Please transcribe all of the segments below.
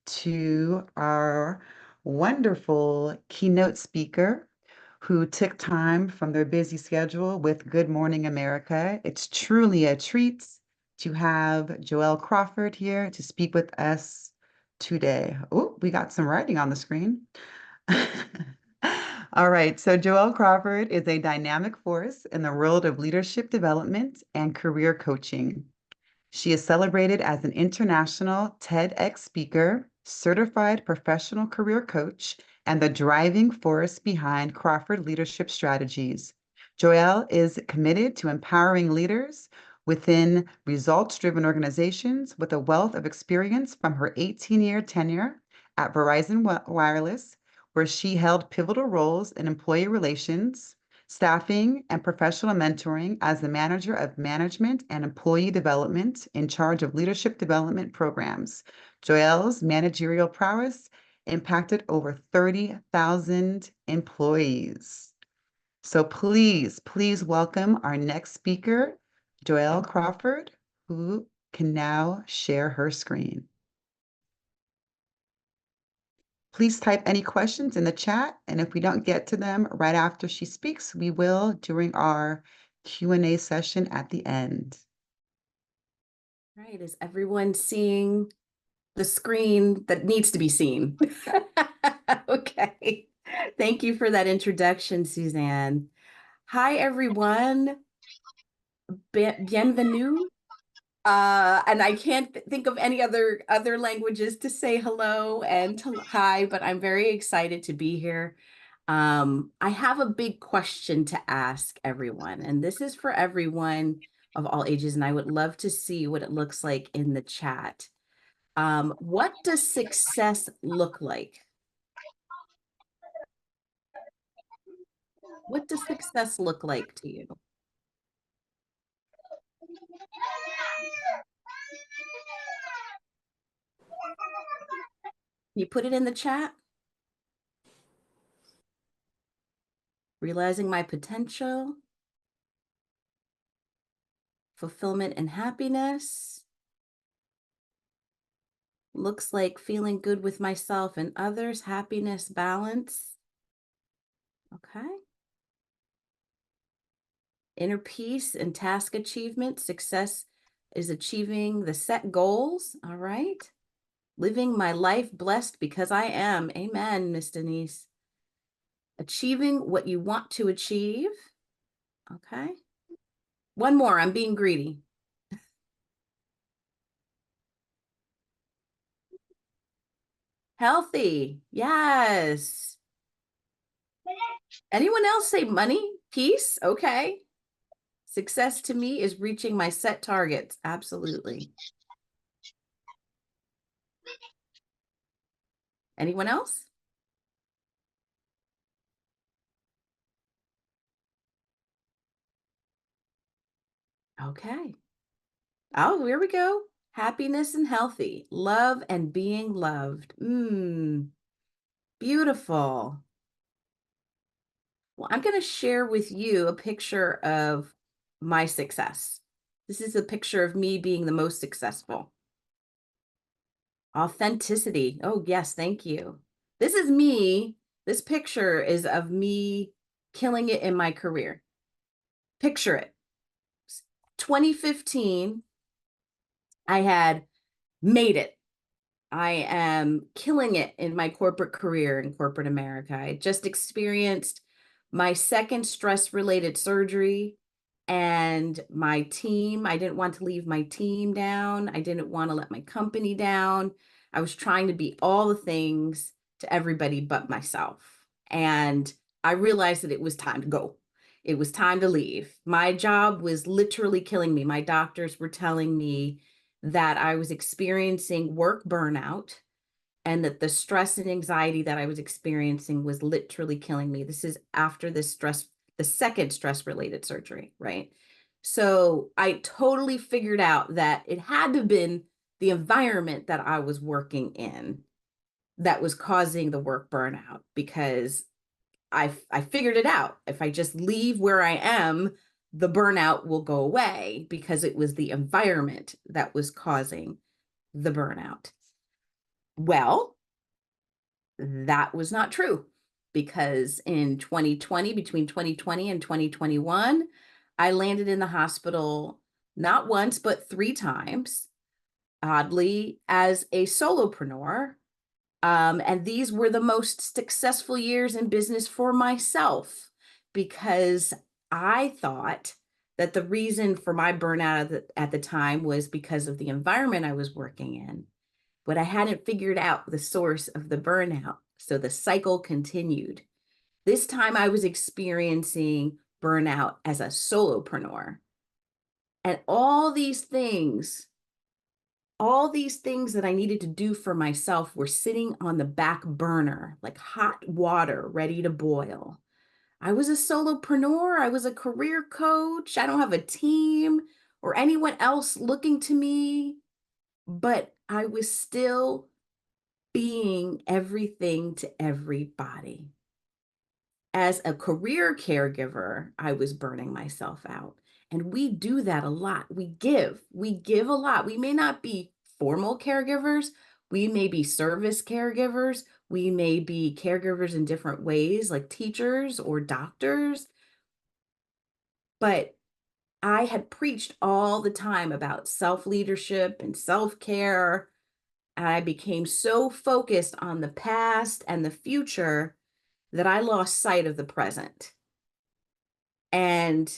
to our wonderful keynote speaker who took time from their busy schedule with Good Morning America. It's truly a treat to have Joyel Crawford here to speak with us today. Oh, we got some writing on the screen. All right, so Joyel Crawford is a dynamic force in the world of leadership development and career coaching. She is celebrated as an international TEDx speaker, certified professional career coach, and the driving force behind Crawford leadership strategies. Joyel is committed to empowering leaders within results-driven organizations with a wealth of experience from her 18-year tenure at Verizon Wireless, where she held pivotal roles in employee relations, staffing, and professional mentoring as the manager of management and employee development in charge of leadership development programs. Joyel's managerial prowess impacted over 30,000 employees. So please welcome our next speaker, Joyel Crawford, who can now share her screen. Please type any questions in the chat, and if we don't get to them right after she speaks, we will during our Q&A session at the end. Right, is everyone seeing the screen that needs to be seen? Okay, thank you for that introduction, Suzanne. Hi, everyone. Bienvenue. And I can't think of any other languages to say hello and hi, but I'm very excited to be here. I have a big question to ask everyone, and this is for everyone of all ages, and I would love to see what it looks like in the chat. What does success look like? What does success look like to you? Can you put it in the chat? Realizing my potential, fulfillment and happiness. Looks like feeling good with myself and others, happiness, balance. Okay. Inner peace and task achievement. Success is achieving the set goals. All right. Living my life blessed because I am. Amen, Miss Denise. Achieving what you want to achieve. Okay. One more. I'm being greedy. Healthy. Yes. Anyone else say money? Peace? Okay. Success to me is reaching my set targets. Absolutely. Anyone else? Okay. Oh, here we go. Happiness and healthy. Love and being loved. Beautiful. Well, I'm going to share with you a picture of my success. This is a picture of me being the most successful. Authenticity. Oh, yes, thank you. This is me. This picture is of me killing it in my career. Picture it. 2015, I had made it. I am killing it in my corporate career in corporate America. I just experienced my second stress-related surgery, and my team, I didn't want to leave my team down. I didn't want to let my company down. I was trying to be all the things to everybody but myself. And I realized that it was time to go. It was time to leave. My job was literally killing me. My doctors were telling me that I was experiencing work burnout and that the stress and anxiety that I was experiencing was literally killing me. This is after the second stress-related surgery, right? So I totally figured out that it had to have been the environment that I was working in that was causing the work burnout, because I figured it out. If I just leave where I am, the burnout will go away, because it was the environment that was causing the burnout. Well, that was not true because in 2020, between 2020 and 2021, I landed in the hospital not once, but 3 times, oddly, as a solopreneur. And these were the most successful years in business for myself because I thought that the reason for my burnout at the time was because of the environment I was working in. But I hadn't figured out the source of the burnout. So the cycle continued. This time I was experiencing burnout as a solopreneur. And all these things that I needed to do for myself were sitting on the back burner, like hot water ready to boil. I was a solopreneur. I was a career coach. I don't have a team or anyone else looking to me, but I was still being everything to everybody. As a career caregiver, I was burning myself out. And we do that a lot. We give a lot. We may not be formal caregivers. We may be service caregivers. We may be caregivers in different ways, like teachers or doctors. But I had preached all the time about self-leadership and self-care. And I became so focused on the past and the future that I lost sight of the present. And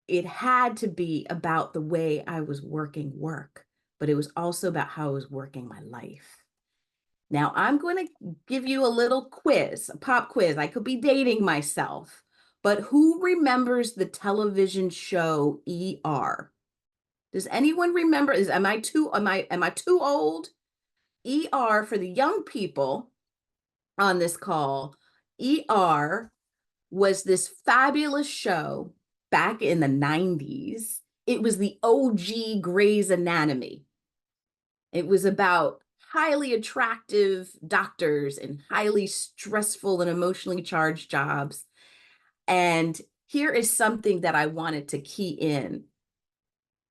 it had to be about the way I was working work, but it was also about how I was working my life. Now, I'm going to give you a little quiz, a pop quiz. I could be dating myself, but who remembers the television show ER? Does anyone remember? Am I too old? ER, for the young people on this call, ER was this fabulous show back in the 90s. It was the OG Grey's Anatomy. It was about highly attractive doctors in highly stressful and emotionally charged jobs. And here is something that I wanted to key in.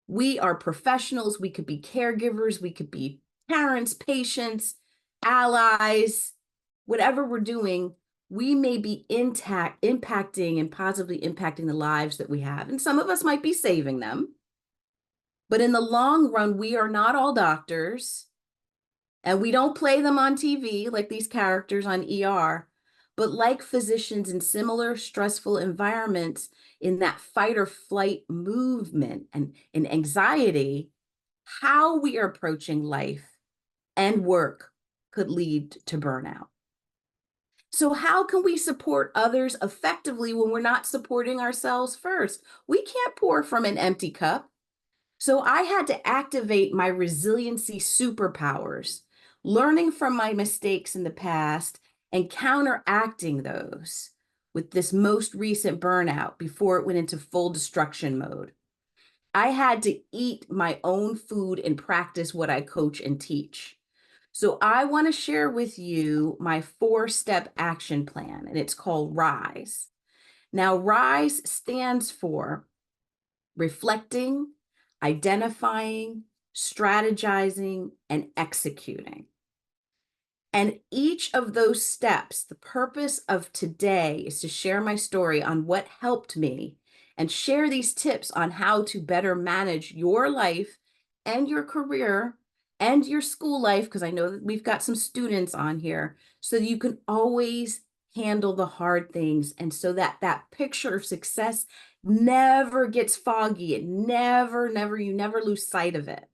We are professionals. We could be caregivers. We could be parents, patients, allies, whatever we're doing. We may be impacting and positively impacting the lives that we have. And some of us might be saving them. But in the long run, we are not all doctors. And we don't play them on TV like these characters on ER. But like physicians in similar stressful environments, in that fight or flight movement and in anxiety, how we are approaching life and work could lead to burnout. So how can we support others effectively when we're not supporting ourselves first? We can't pour from an empty cup. So I had to activate my resiliency superpowers, learning from my mistakes in the past and counteracting those with this most recent burnout before it went into full destruction mode. I had to eat my own food and practice what I coach and teach. So I want to share with you my 4-step action plan, and it's called RISE. Now, RISE stands for reflecting, identifying, strategizing, and executing. And each of those steps, the purpose of today is to share my story on what helped me and share these tips on how to better manage your life and your career and your school life, because I know that we've got some students on here, so that you can always handle the hard things. And so that that picture of success never gets foggy. It never, you never lose sight of it.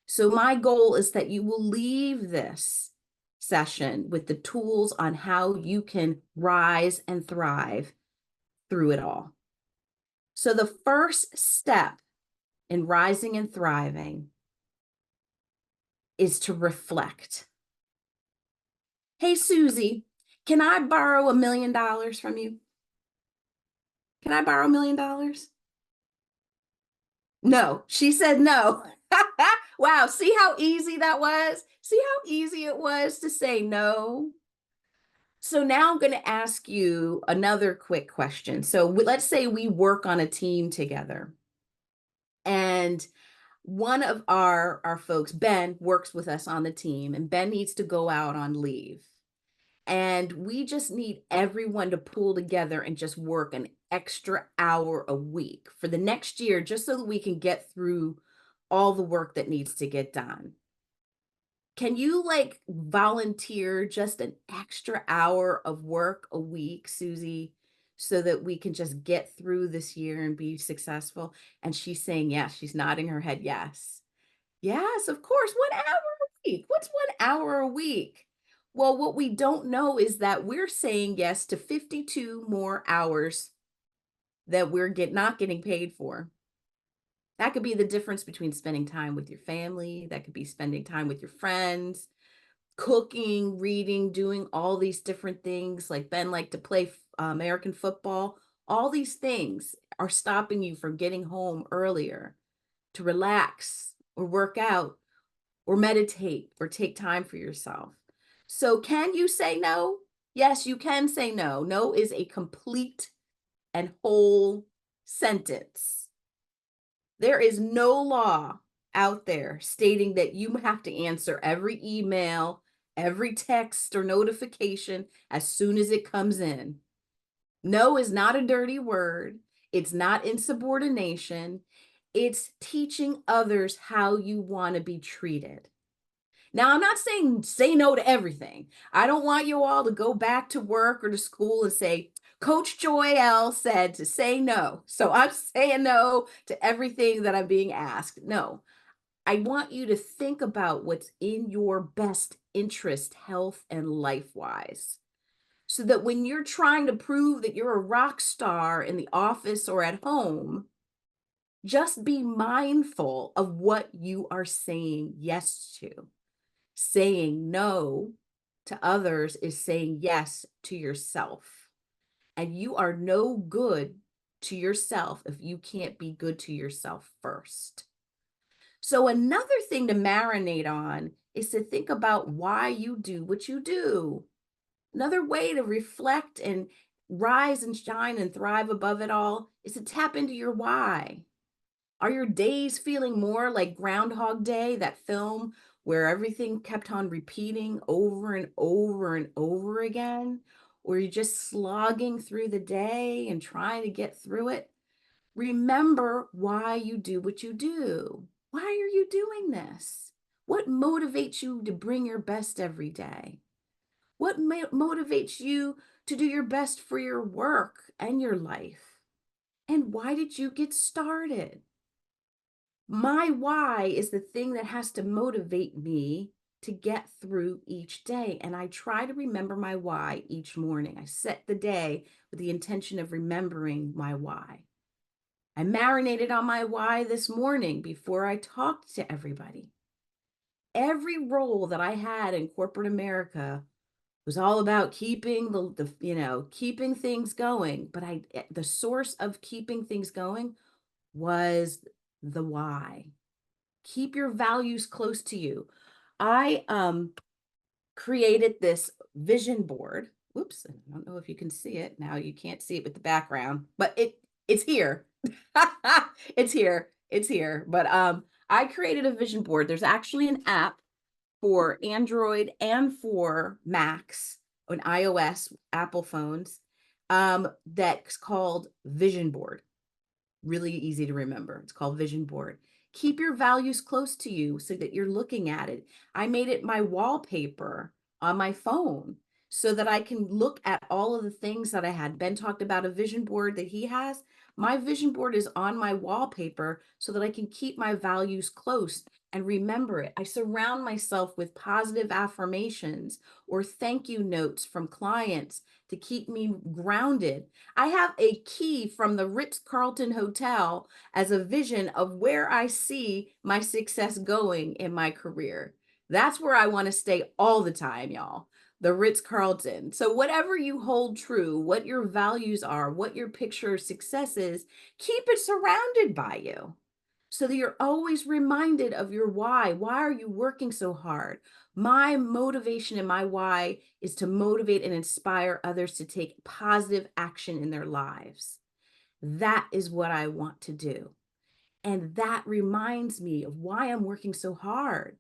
So my goal is that you will leave this session with the tools on how you can rise and thrive through it all. So the first step in rising and thriving is to reflect. Hey, Susie, can I borrow $1 million from you? Can I borrow $1 million? No, she said no. Wow, see how easy that was? See how easy it was to say no? So now I'm going to ask you another quick question. So let's say we work on a team together and one of our folks, Ben, works with us on the team, and Ben needs to go out on leave. And we just need everyone to pull together and just work an extra hour a week for the next year, just so that we can get through all the work that needs to get done. Can you like volunteer just an extra hour of work a week, Susie, so that we can just get through this year and be successful? And she's saying yes. She's nodding her head yes. Yes, of course. 1 hour a week. What's 1 hour a week? Well, what we don't know is that we're saying yes to 52 more hours that not getting paid for. That could be the difference between spending time with your family, that could be spending time with your friends, cooking, reading, doing all these different things. Like Ben liked to play American football. All these things are stopping you from getting home earlier to relax or work out or meditate or take time for yourself. So, can you say no? Yes, you can say no. No is a complete and whole sentence. There is no law out there stating that you have to answer every email, every text or notification as soon as it comes in. No is not a dirty word. It's not insubordination. It's teaching others how you want to be treated. Now, I'm not saying say no to everything. I don't want you all to go back to work or to school and say, Coach Joyel said to say no. So I'm saying no to everything that I'm being asked. No, I want you to think about what's in your best interest, health and life wise. So that when you're trying to prove that you're a rock star in the office or at home, just be mindful of what you are saying yes to. Saying no to others is saying yes to yourself. And you are no good to yourself if you can't be good to yourself first. So, another thing to marinate on is to think about why you do what you do. Another way to reflect and rise and shine and thrive above it all is to tap into your why. Are your days feeling more like Groundhog Day, that film where everything kept on repeating over and over and over again? Or you're just slogging through the day and trying to get through it? Remember why you do what you do. Why are you doing this? What motivates you to bring your best every day? What motivates you to do your best for your work and your life? And why did you get started? My why is the thing that has to motivate me to get through each day. And I try to remember my why each morning. I set the day with the intention of remembering my why. I marinated on my why this morning before I talked to everybody. Every role that I had in corporate America was all about keeping keeping things going. But the source of keeping things going was the why. Keep your values close to you. I created this vision board. Whoops, I don't know if you can see it. Now you can't see it with the background, but it's here. It's here. It's here. But I created a vision board. There's actually an app for Android and for Macs on iOS, Apple phones, that's called Vision Board. Really easy to remember. It's called Vision Board. Keep your values close to you so that you're looking at it. I made it my wallpaper on my phone so that I can look at all of the things that I had. Ben talked about a vision board that he has. My vision board is on my wallpaper so that I can keep my values close and remember it. I surround myself with positive affirmations or thank you notes from clients to keep me grounded. I have a key from the Ritz-Carlton Hotel as a vision of where I see my success going in my career. That's where I want to stay all the time, y'all. The Ritz-Carlton. So whatever you hold true, what your values are, what your picture of success is, keep it surrounded by you so that you're always reminded of your why. Why are you working so hard? My motivation and my why is to motivate and inspire others to take positive action in their lives. That is what I want to do. And that reminds me of why I'm working so hard.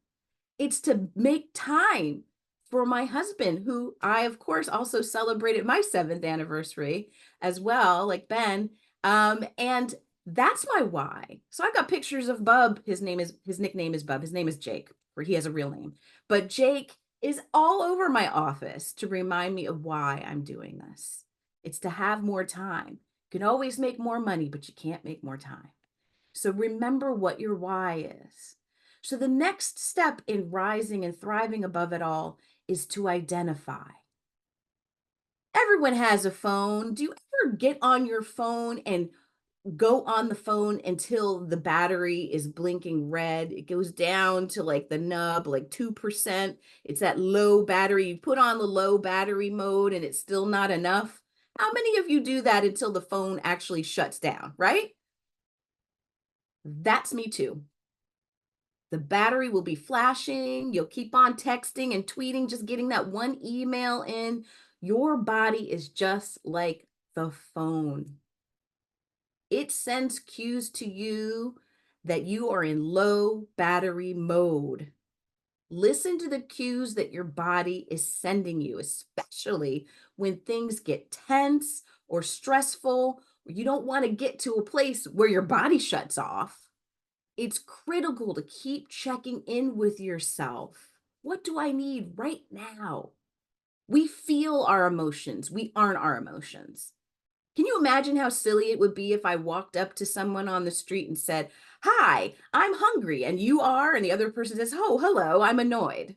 It's to make time for my husband, who I, of course, also celebrated my 7th anniversary as well, like Ben. And that's my why. So I got pictures of Bub. His nickname is Bub. His name is Jake, or he has a real name. But Jake is all over my office to remind me of why I'm doing this. It's to have more time. You can always make more money, but you can't make more time. So remember what your why is. So the next step in rising and thriving above it all is to identify. Everyone has a phone. Do you ever get on your phone and go on the phone until the battery is blinking red? It goes down to like the nub, like 2%. It's that low battery. You put on the low battery mode and it's still not enough. How many of you do that until the phone actually shuts down, right? That's me too. The battery will be flashing. You'll keep on texting and tweeting, just getting that one email in. Your body is just like the phone. It sends cues to you that you are in low battery mode. Listen to the cues that your body is sending you, especially when things get tense or stressful, or you don't want to get to a place where your body shuts off. It's critical to keep checking in with yourself. What do I need right now? We feel our emotions. We aren't our emotions. Can you imagine how silly it would be if I walked up to someone on the street and said, "Hi, I'm hungry," and you are, and the other person says, "Oh, hello, I'm annoyed."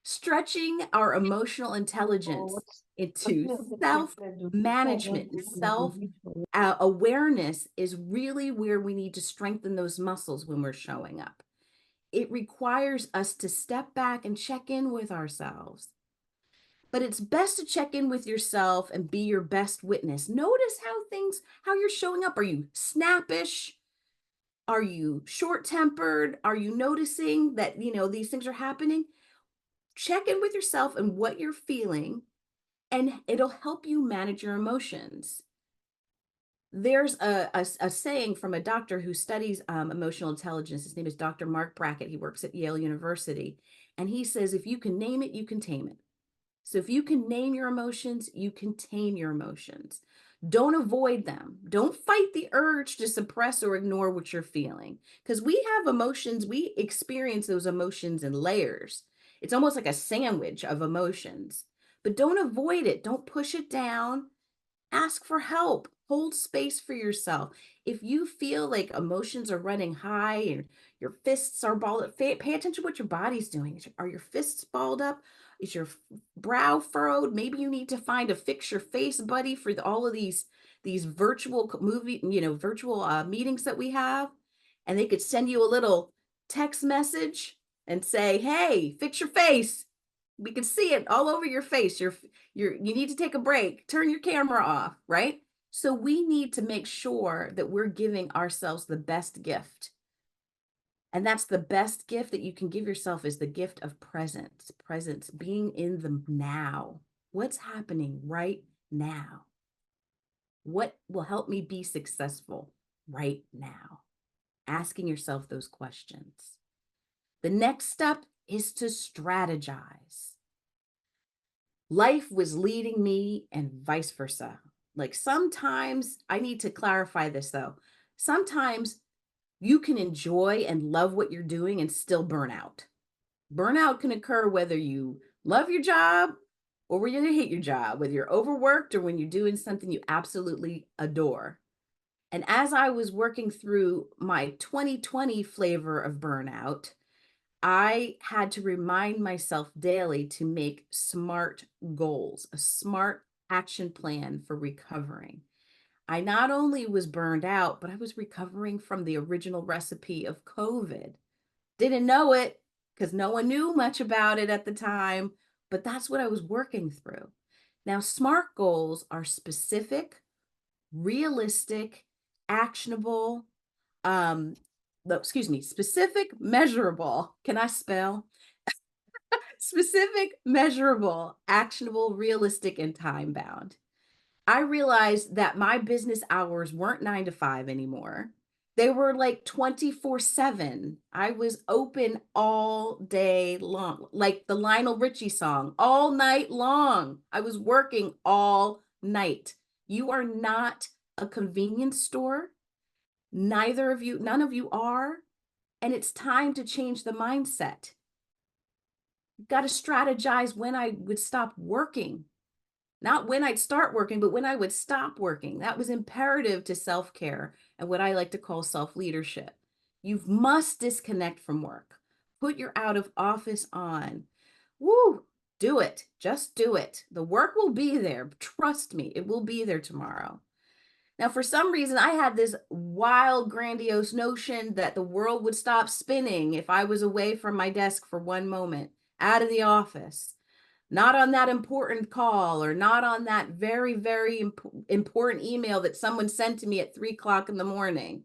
Stretching our emotional intelligence into self management and self awareness is really where we need to strengthen those muscles when we're showing up. It requires us to step back and check in with ourselves. But it's best to check in with yourself and be your best witness. Notice how you're showing up. Are you snappish? Are you short-tempered? Are you noticing that, these things are happening? Check in with yourself and what you're feeling, and it'll help you manage your emotions. There's a saying from a doctor who studies emotional intelligence. His name is Dr. Mark Brackett. He works at Yale University. And he says, if you can name it, you can tame it. So if you can name your emotions, you can tame your emotions. Don't avoid them. Don't fight the urge to suppress or ignore what you're feeling. Because we have emotions, we experience those emotions in layers. It's almost like a sandwich of emotions. But don't avoid it. Don't push it down. Ask for help. Hold space for yourself. If you feel like emotions are running high and your fists are balled up, pay attention to what your body's doing. Are your fists balled up? Is your brow furrowed? Maybe you need to find a fix your face buddy for all of these virtual virtual meetings that we have, and they could send you a little text message and say, "Hey, fix your face. We can see it all over your face. You need to take a break. Turn your camera off," right? So we need to make sure that we're giving ourselves the best gift. And that's the best gift that you can give yourself, is the gift of presence, being in the now. What's happening right now? What will help me be successful right now? Asking yourself those questions. The next step is to strategize. Life was leading me and vice versa. Like, sometimes I need to clarify this though. Sometimes you can enjoy and love what you're doing and still burn out. Burnout can occur whether you love your job or whether you hate your job, whether you're overworked or when you're doing something you absolutely adore. And as I was working through my 2020 flavor of burnout, I had to remind myself daily to make smart goals, a smart action plan for recovering. I not only was burned out, but I was recovering from the original recipe of COVID. Didn't know it because no one knew much about it at the time, but that's what I was working through. Now, SMART goals are specific, realistic, actionable, specific, measurable. Can I spell? Specific, measurable, actionable, realistic, and time bound. I realized that my business hours weren't 9 to 5 anymore. They were like 24/7. I was open all day long, like the Lionel Richie song, all night long. I was working all night. You are not a convenience store. Neither of you, none of you are. And it's time to change the mindset. You've got to strategize when I would stop working. Not when I'd start working, but when I would stop working. That was imperative to self-care and what I like to call self-leadership. You must disconnect from work. Put your out of office on. Woo, do it. Just do it. The work will be there. Trust me, it will be there tomorrow. Now, for some reason, I had this wild, grandiose notion that the world would stop spinning if I was away from my desk for one moment, out of the office, not on that important call or not on that very, very important email that someone sent to me at 3 o'clock in the morning.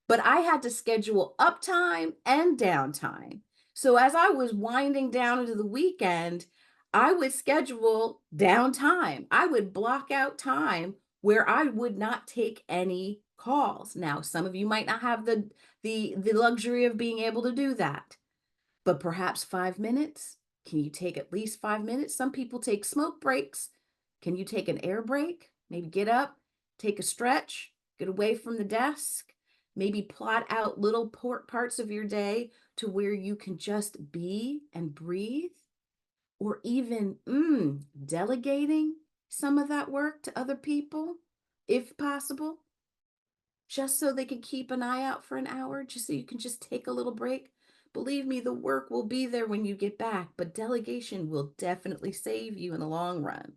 But I had to schedule uptime and downtime. So as I was winding down into the weekend, I would schedule downtime. I would block out time where I would not take any calls. Now, some of you might not have the luxury of being able to do that, but perhaps 5 minutes. Can you take at least 5 minutes? Some people take smoke breaks. Can you take an air break? Maybe get up, take a stretch, get away from the desk, maybe plot out little parts of your day to where you can just be and breathe, or even delegating some of that work to other people, if possible, just so they can keep an eye out for an hour, just so you can just take a little break. Believe me, the work will be there when you get back, but delegation will definitely save you in the long run.